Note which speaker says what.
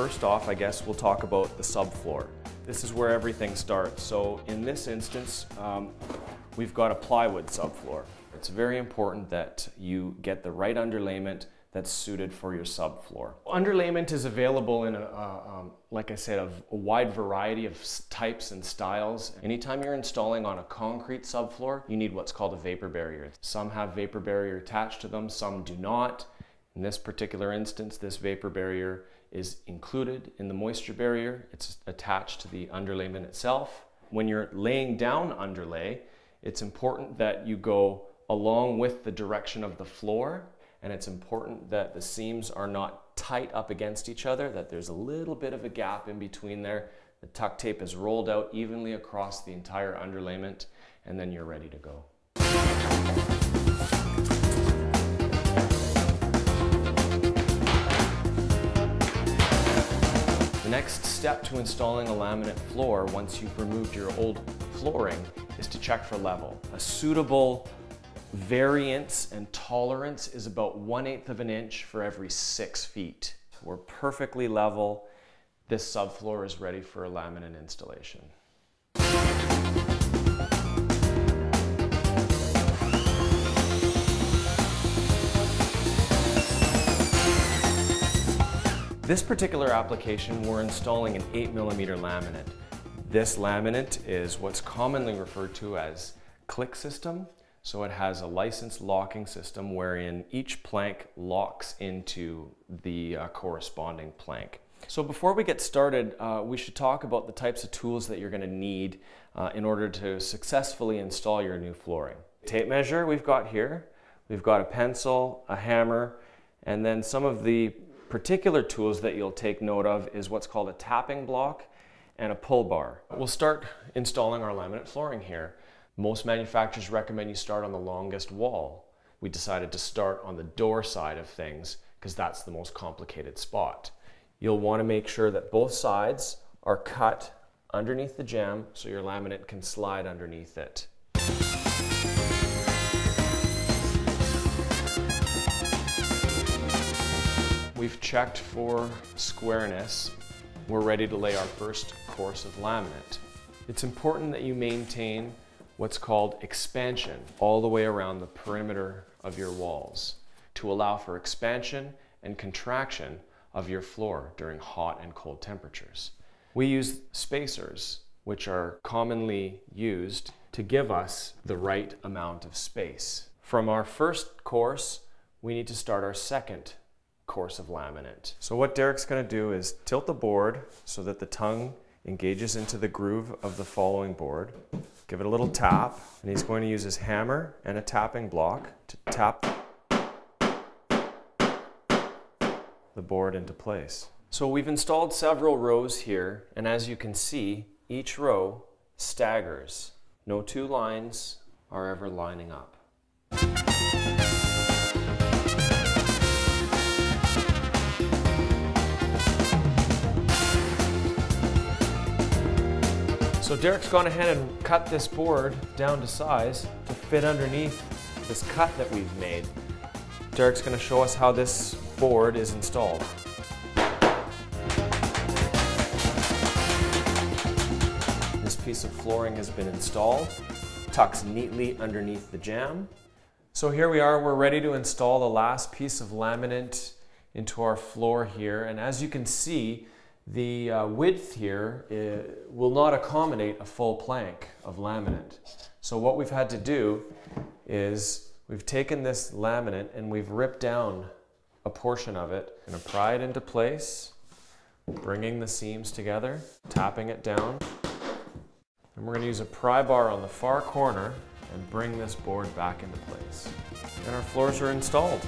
Speaker 1: first off, I guess we'll talk about the subfloor. This is where everything starts. So in this instance, we've got a plywood subfloor. It's very important that you get the right underlayment that's suited for your subfloor. Underlayment is available in, like I said, a wide variety of types and styles. Anytime you're installing on a concrete subfloor, you need what's called a vapor barrier. Some have vapor barrier attached to them, some do not. In this particular instance, this vapor barrier is included in the moisture barrier. It's attached to the underlayment itself. When you're laying down underlay, it's important that you go along with the direction of the floor, and it's important that the seams are not tight up against each other, that there's a little bit of a gap in between there. The tuck tape is rolled out evenly across the entire underlayment, and then you're ready to go. The next step to installing a laminate floor, once you've removed your old flooring, is to check for level. A suitable variance and tolerance is about 1/8 of an inch for every 6 feet. We're perfectly level. This subfloor is ready for a laminate installation. This particular application, we're installing an 8mm laminate. This laminate is what's commonly referred to as click system. So it has a licensed locking system wherein each plank locks into the corresponding plank. So before we get started, we should talk about the types of tools that you're going to need in order to successfully install your new flooring. Tape measure we've got here. We've got a pencil, a hammer, and then some of the particular tools that you'll take note of is what's called a tapping block and a pull bar. We'll start installing our laminate flooring here. Most manufacturers recommend you start on the longest wall. We decided to start on the door side of things because that's the most complicated spot. You'll want to make sure that both sides are cut underneath the jamb so your laminate can slide underneath it. We've checked for squareness. We're ready to lay our first course of laminate. It's important that you maintain what's called expansion all the way around the perimeter of your walls to allow for expansion and contraction of your floor during hot and cold temperatures. We use spacers, which are commonly used to give us the right amount of space. From our first course, we need to start our second course of laminate. So what Derek's going to do is tilt the board so that the tongue engages into the groove of the following board. Give it a little tap, and he's going to use his hammer and a tapping block to tap the board into place. So we've installed several rows here, and as you can see, each row staggers. No two lines are ever lining up. So Derek's gone ahead and cut this board down to size to fit underneath this cut that we've made. Derek's going to show us how this board is installed. This piece of flooring has been installed, tucks neatly underneath the jamb. So here we are, we're ready to install the last piece of laminate into our floor here, and as you can see, the width here will not accommodate a full plank of laminate. So what we've had to do is we've taken this laminate and we've ripped down a portion of it and pry it into place, bringing the seams together, tapping it down. And we're going to use a pry bar on the far corner and bring this board back into place. And our floors are installed.